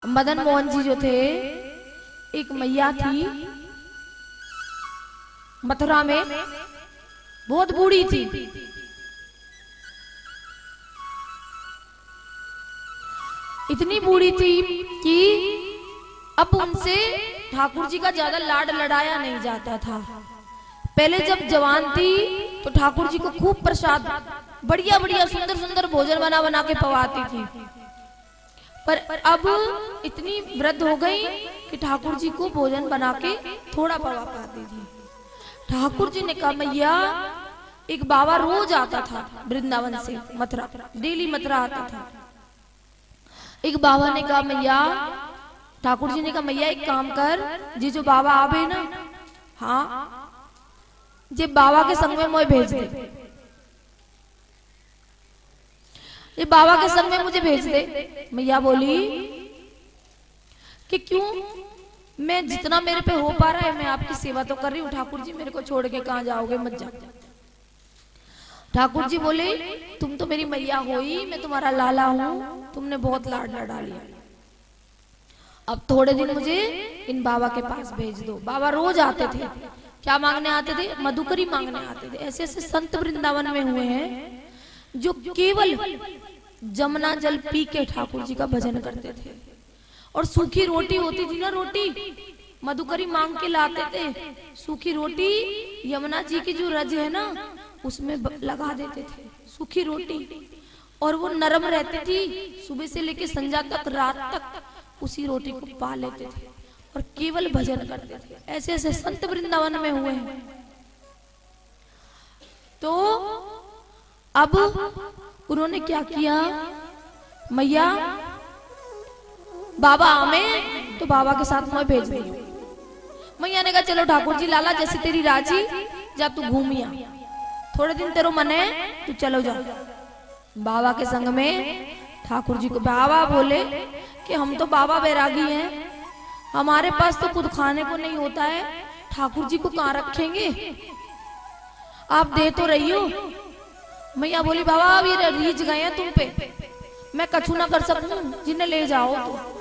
मदन मोहन जी जो थे, एक मैया थी मथुरा में, बहुत बूढ़ी थी। इतनी बूढ़ी थी कि अब उनसे ठाकुर जी का ज्यादा लाड लड़ाया नहीं जाता था। पहले जब जवान थी तो ठाकुर जी को खूब प्रसाद, बढ़िया बढ़िया सुंदर सुंदर भोजन बना बना के पवाती थी। पर अब इतनी वृद्ध हो गई कि ठाकुर जी को भोजन बना के थोड़ा पवा पाती थी। ठाकुर जी ने कहा, मैया, एक बाबा रोज आता था वृंदावन से मथुरा, डेली मथुरा आता था। एक बाबा ने कहा, मैया, ठाकुर जी ने कहा, मैया एक काम कर, जी जो बाबा आवे ना, हाँ, जे बाबा के संग में मुझे भेज दे, ये बाबा के संग में मुझे भेज दे। मैया बोली कि क्यों, मैं जितना मेरे पे हो पा रहा है मैं आपकी सेवा तो कर रही हूँ, ठाकुर जी मेरे को छोड़ के कहाँ जाओगे, मत जाओ। ठाकुर जी बोले, तुम तो मेरी मैया हो ही, मैं तुम्हारा लाला हूँ, तुमने बहुत लाड लड़ा लिया, अब थोड़े दिन मुझे इन बाबा के पास भेज दो। बाबा रोज आते थे, क्या मांगने आते थे? मधुकरी मांगने आते थे। ऐसे ऐसे संत वृंदावन में हुए हैं जो केवल जमुना जल पी के ठाकुर जी का भजन करते थे, और सूखी रोटी होती थी ना, रोटी मधुकरी मांग के लाते थे, सूखी रोटी यमुना जी की जो रज है ना उसमें लगा देते थे सूखी रोटी, और वो नरम रहती थी, सुबह से लेके संध्या तक, रात तक उसी रोटी को पा लेते थे और केवल भजन करते थे। ऐसे ऐसे संत वृंदावन में हुए हैं। तो अब उन्होंने क्या किया, मैया बाबा आमे तो बाबा के साथ मैं भेज दी। मैया ने कहा, चलो ठाकुर जी, लाला जैसे तेरी राजी, जा तू घूमिया, थोड़े दिन तेरो मन है तू चलो जा। बाबा के संग में ठाकुर जी को, बाबा बोले कि हम तो बाबा वैरागी हैं, हमारे पास तो खुद खाने को नहीं होता है, ठाकुर जी को कहाँ रखेंगे, आप दे तो रही हो। मैया बोली, बाबा अब ये रीझ गए हैं तुम पे, मैं कछु ना कर सकूं, जिन्हें ले जाओ तो।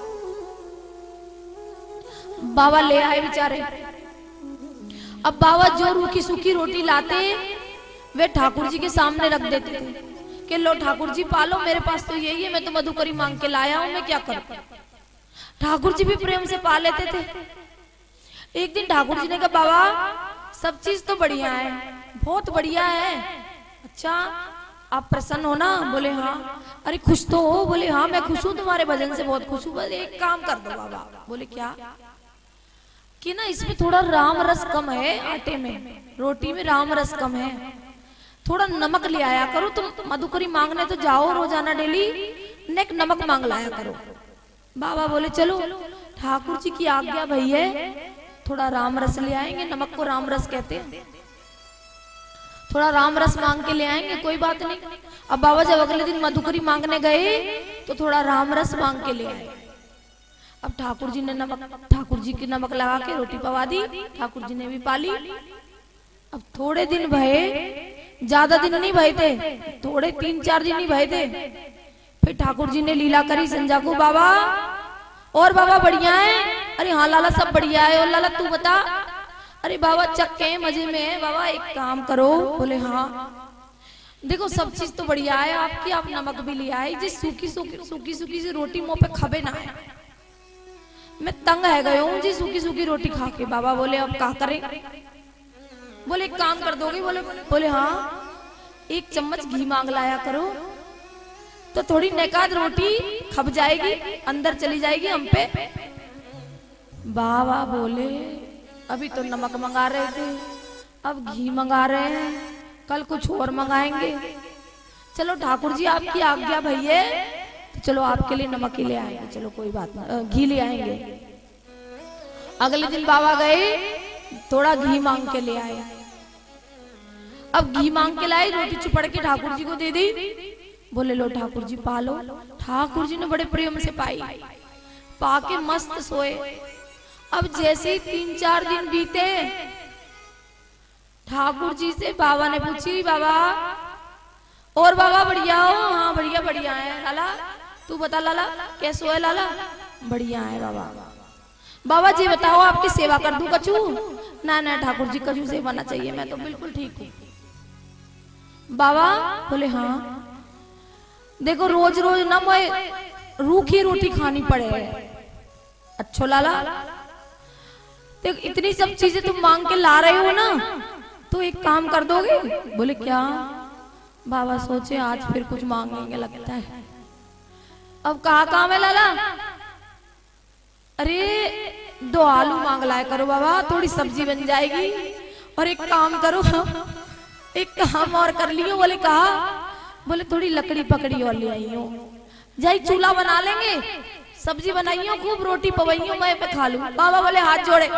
बाबा ले आए बेचारे। अब बाबा जो रूखी सूखी रोटी लाते वे ठाकुर जी के सामने रख देते थे कि लो ठाकुर जी पालो, मेरे पास तो यही है, मैं तो मधुकरी मांग के लाया हूं, मैं क्या करूं। ठाकुर जी भी प्रेम से पा लेते थे। एक दिन ठाकुर जी ने कहा, बाबा सब चीज तो बढ़िया है, बहुत बढ़िया है, अच्छा आप प्रसन्न हो ना? बोले हाँ। अरे खुश तो हो? बोले हाँ मैं खुश हूँ, तुम्हारे भजन से बहुत खुश हूँ। बोले एक काम कर दो बाबा। बोले क्या? कि ना इसमें थोड़ा राम रस कम है, आटे में, रोटी में राम रस कम है, थोड़ा नमक ले आया करो, तुम मधुकरी मांगने तो जाओ रोजाना डेली, नेक नमक मांग लाया करो। बाबा बोले चलो, ठाकुर जी की आज्ञा भैया, थोड़ा राम रस ले आएंगे, नमक को राम रस कहते हैं, थोड़ा राम रस मांग के ले आएंगे, कोई बात नहीं। अब बाबा जब अगले दिन मधुकरी मांगने गए तो थोड़ा राम रस मांग के ले आए। अब ठाकुर जी ने ठाकुर जी की नमक लगा के रोटी पवा दी, ठाकुर जी ने भी पाली। अब थोड़े दिन भये, ज्यादा दिन नहीं भये थे, थोड़े 3-4 दिन ही भये थे, फिर ठाकुर जी ने लीला करी संजा को, बाबा और बाबा बढ़िया है? अरे हाँ लाला सब बढ़िया है, और लाला तू बता? अरे बाबा चक्के मजे में है। बाबा एक काम करो। बोले हाँ। देखो सब चीज तो बढ़िया है आपकी, आप नमक भी ले आए, जिस सूखी सूखी सी रोटी मुंह पे खबे ना है, मैं तंग है गए हूँ जी सूखी सूखी रोटी खा के। बाबा बोले अब क्या करें? बोले एक काम कर दोगे? बोले हाँ, एक चम्मच घी मांग लाया करो, तो थोड़ी नेकाद रोटी खप जाएगी, अंदर चली जाएगी हम पे। बाबा बोले अभी तो नमक मंगा रहे थे, अब घी मंगा रहे हैं, कल कुछ और मंगाएंगे। चलो ठाकुर जी आपकी आज्ञा भैया, तो चलो आपके लिए नमक ही ले आएंगे, चलो कोई बात नहीं, घी ले आएंगे। अगले दिन बाबा गए, थोड़ा घी मांग के ले आए। अब घी मांग के लाए, रोटी चुपड़ के ठाकुर जी को दे दी। बोले लो ठाकुर जी पा लो। ठाकुर जी ने बड़े प्रेम से पाई, पाके मस्त सोए। अब जैसे ही 3-4 दिन बीते, ठाकुर जी से बाबा ने पूछी, बाबा और बाबा बढ़िया हो? हाँ बढ़िया बढ़िया है। लाला तू बता, लाला कैसे है? लाला बढ़िया है बाबा। बाबा जी बताओ आपकी सेवा कर दूं कछु? ना ना ठाकुर जी कछु सेवा ना चाहिए, मैं तो बिल्कुल ठीक हूँ। बाबा बोले हाँ देखो रोज रोज ना मैं रूखी रोटी खानी पड़े। अच्छो लाला देखो इतनी सब चीजें तुम मांग के ला रहे हो ना, तो एक काम कर दोगे? बोले क्या? बाबा सोचे आज फिर कुछ मांगेंगे लगता है। अब कहा काम है लाला? अरे 2 आलू मांग लाया करो बाबा, थोड़ी सब्जी बन जाएगी। और एक काम करो, एक काम और कर लियो। बोले कहा? बोले थोड़ी लकड़ी पकड़ी और ले आई हो, जाई चूल्हा बना लेंगे, सब्जी बनाइयो खूब, रोटी पवइयो, मैं पे खा लूं। बाबा बोले हाथ जोड़े,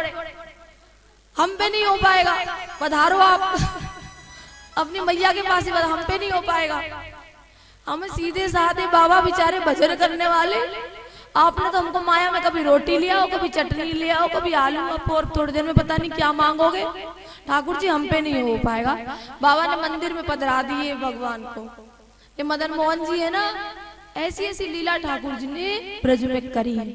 हम पे नहीं हो पाएगा, पधारो आप अपनी मैया के पास ही, हम पे नहीं हो पाएगा। हमें सीधे साधे बाबा बेचारे भजन करने वाले, आपने तो हमको माया में कभी रोटी ले आओ, कभी चटनी ले आओ, कभी आलू, आप और थोड़ी देर में पता नहीं क्या मांगोगे। ठाकुर जी हम पे नहीं हो पाएगा। बाबा ने मंदिर में पधरा दिए भगवान को। ये मदन मोहन जी है ना, ऐसी ऐसी लीला ठाकुर जी ने ब्रज में करी है।